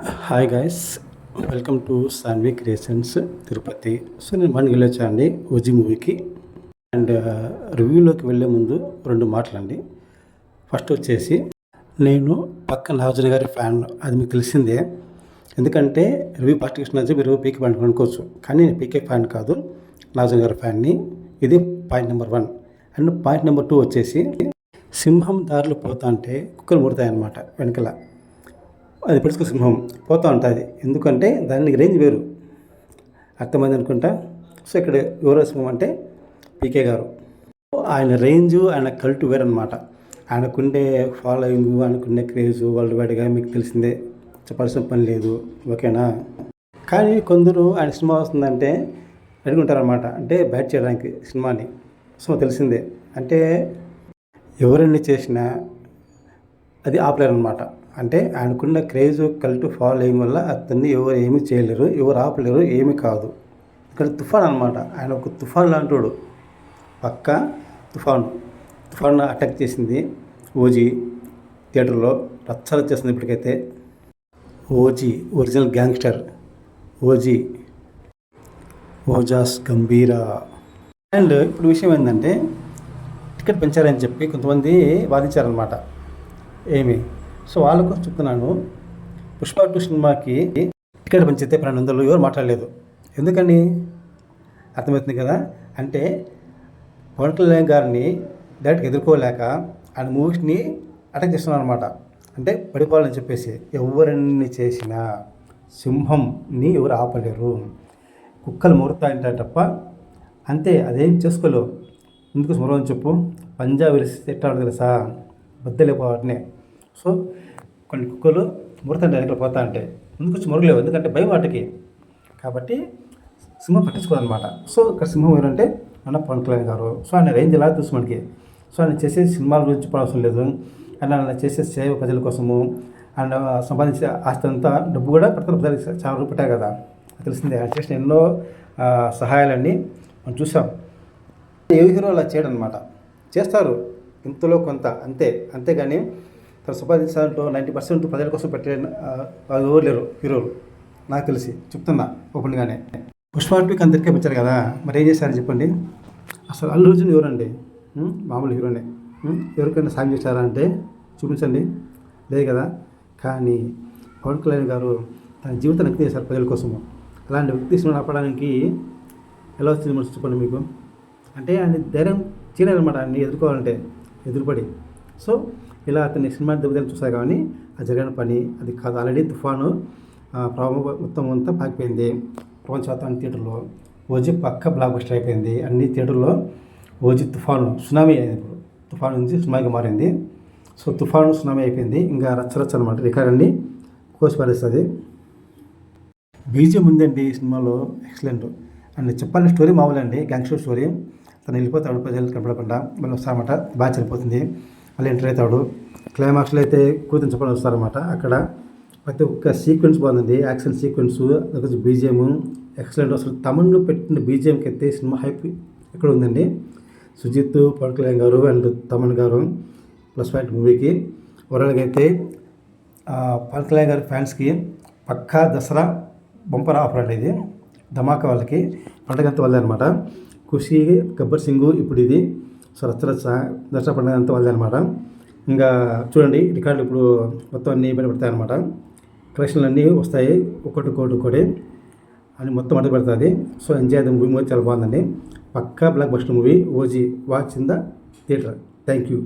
Hi guys, welcome to Sanvi creations Tirupati. So నేను మనకి వెళ్ళొచ్చా అండి ఓజీ మూవీకి. అండ్ రివ్యూలోకి వెళ్ళే ముందు రెండు మాటలండి. ఫస్ట్ వచ్చేసి నేను పక్క నాగార్జున గారి ఫ్యాన్, అది మీకు తెలిసిందే. ఎందుకంటే రివ్యూ ఫస్ట్ ఇష్టం చెప్పి రివ్యూ పీకే ఫ్యాన్ అనుకోవచ్చు, కానీ నేను పీకే ఫ్యాన్ కాదు, నాగార్జున గారి ఫ్యాన్ని. ఇది point number 1. And point number 2 వచ్చేసి సింహం దారిలో పోతా అంటే కుక్కలు ముడతాయన్నమాట వెనకల. అది పెట్టుకు సింహం పోతూ ఉంటుంది, ఎందుకంటే దానికి రేంజ్ వేరు, అర్థమైంది అనుకుంటా. సో ఇక్కడ ఎవరో సింహం అంటే పీకే గారు. ఆయన రేంజు, ఆయన కల్టు వేరు అనమాట. ఆయనకుండే ఫాలోయింగ్, ఆయనకుండే క్రేజు వరల్డ్ వైడ్గా మీకు తెలిసిందే, చెప్పాల్సిన పని లేదు, ఓకేనా. కానీ కొందరు ఆయన సినిమా వస్తుందంటే అడుగుంటారనమాట, అంటే బ్యాట్ చేయడానికి సినిమాని. సో తెలిసిందే, అంటే ఎవరన్నీ చేసినా అది ఆపలేరు అనమాట. అంటే ఆయనకున్న క్రేజు కల్టు ఫాలోయింగ్ వల్ల అతన్ని ఎవరు ఏమీ చేయలేరు, ఎవరు ఆపలేరు, ఏమీ కాదు. ఇక్కడ తుఫాన్ అనమాట, ఆయన ఒక తుఫాన్ లాంటోడు, పక్క తుఫాన్ అటాక్ చేసింది ఓజీ థియేటర్లో, రచ్చలు చేస్తుంది ఇప్పటికైతే. OG original gangster, Ojas Gambheera. And ఇప్పుడు విషయం ఏంటంటే టికెట్ పెంచారని చెప్పి కొంతమంది వాదించారనమాట. సో వాళ్ళ కోసం చెప్తున్నాను, పుష్ప 2 సినిమాకి టికెట్ పెంచితే 1200 ఎవరు మాట్లాడలేదు. ఎందుకని అర్థమవుతుంది కదా. అంటే పవన్ కళ్యాణ్ గారిని డైరెక్ట్గా ఎదుర్కోలేక ఆయన మూవీస్ని అటాక్ చేస్తున్నారు అనమాట. అంటే పడిపోవాలని చెప్పేసి. ఎవరన్నీ చేసినా సింహంని ఎవరు ఆపలేరు, కుక్కలు ముడతాయంటారు తప్ప అంతే, అదేం చేసుకోలేవు. ఎందుకు స్మరణ చెప్పు, పంజాబ్ వెలిస్తే ఎట్లా తెలుసా, బద్దలేకపోవటనే. సో కొన్ని కుక్కలు ముడతాంటే వెనకలు పోతా అంటే ముందుకు వచ్చి మురగలేవు, ఎందుకంటే భయం వాటికి. కాబట్టి సింహం పట్టించుకోదనమాట. సో ఇక్కడ సింహం ఎవరంటే మన పవన్ కళ్యాణ్ గారు. సో ఆయన రేంజ్ ఎలా తెలుసు మనకి. సో ఆయన చేసే సినిమాల గురించి చెప్పవలసిన లేదు, అండ్ ఆయన చేసే సేవ ప్రజల కోసము, అండ్ సంపాదించే ఆస్తి అంతా డబ్బు కూడా ప్రజలకు చాలా రూపాయలు పెట్టారు కదా, తెలిసిందే. ఆయన చేసిన ఎన్నో సహాయాలన్నీ మనం చూసాం. ఏ హీరో అలా చేయడం అనమాట, చేస్తారు ఇంతలో కొంత, అంతేగాని తను సంపాదించాలంటూ 90% ప్రజల కోసం పెట్టే ఎవరు లేరు హీరోలు, నాకు తెలిసి చెప్తున్నా ఓపెన్గానే. పుష్ప 2కి అందరికీ పెంచారు కదా, మరి ఏం చేశారని చెప్పండి. అసలు అల్లు అర్జున్ ఎవరండి, మామూలు హీరోనే. ఎవరికైనా సాయం చేశారా అంటే చూపించండి, లేదు కదా. కానీ పవన్ కళ్యాణ్ గారు తన జీవితాన్ని ఎక్కువ చేశారు ప్రజల కోసము. అలాంటి వ్యక్తి సినిమా ఆపడానికి ఎలా వచ్చింది మనసు చెప్పండి మీకు. అంటే ఆయన ధైర్యం చేయలేదన్నమాట, ఆయన్ని ఎదుర్కోవాలంటే ఎదురుపడి. సో ఇలా అతన్ని సినిమా దెబ్బతిని చూసారు, కానీ అది జరిగిన పని అది కాదు. ఆల్రెడీ తుఫాను ప్రభావం మొత్తం అంతా పాకిపోయింది ప్రపంచవ్యాప్తంగా థియేటర్లో. ఓజీ పక్క బ్లాక్ బస్టర్ అయిపోయింది అన్ని థియేటర్లో. ఓజీ సునామీ అయింది, ఇప్పుడు తుఫాను నుంచి సునామీగా మారింది. సో తుఫాను సునామీ అయిపోయింది, ఇంకా రచ్చరచ్చ అనమాట, రికార్డ్ కోసి పారేస్తుంది. బీజిఎం ఉందండి ఈ సినిమాలో, ఎక్సలెంట్. అండ్ చెప్పాలని స్టోరీ మామూలు అండి, గ్యాంగ్స్టర్ స్టోరీ. తను వెళ్ళిపోతాడు, ప్రజలు కనపడకుండా, మళ్ళీ వస్తారన్నమాట, బాగా చనిపోతుంది, మళ్ళీ ఎంటర్ అవుతాడు. క్లైమాక్స్లో అయితే కూతురు చెప్పడం వస్తారన్నమాట. అక్కడ ప్రతి ఒక్క సీక్వెన్స్ బాగుందండి, యాక్షన్ సీక్వెన్స్, అదొక బీజిఎం ఎక్సలెంట్. అసలు తమన్ను పెట్టిన బీజిఎంకి అయితే సినిమా హైప్ ఎక్కడ ఉందండి. సుజిత్, పవన్ కళ్యాణ్ గారు అండ్ తమన్ గారు ప్లస్ పాయింట్ మూవీకి. ఓవరాల్గా అయితే పవన్ కళ్యాణ్ గారి ఫ్యాన్స్కి పక్కా దసరా బంపర్ ఆఫర్ అండి ఇది, ధమాకా వాళ్ళకి పండగంతా వాళ్ళే అనమాట. ఖుషి, గబ్బర్ సింగ్ ఇప్పుడు ఇది. సో రచ్చరచ్చ దసరా పండుగ అంతా వాళ్ళే అనమాట. ఇంకా చూడండి రికార్డులు ఇప్పుడు మొత్తం అన్నీ బయటపడతాయి అనమాట. కలెక్షన్లు అన్నీ వస్తాయి, ఒక్కొక్కటి అని మొత్తం అడ్డు పెడుతుంది. సో ఎంజాయ్ ద మూవీ చాలా బాగుందండి, పక్కా blockbuster movie. OG watch in the theatre. Thank you.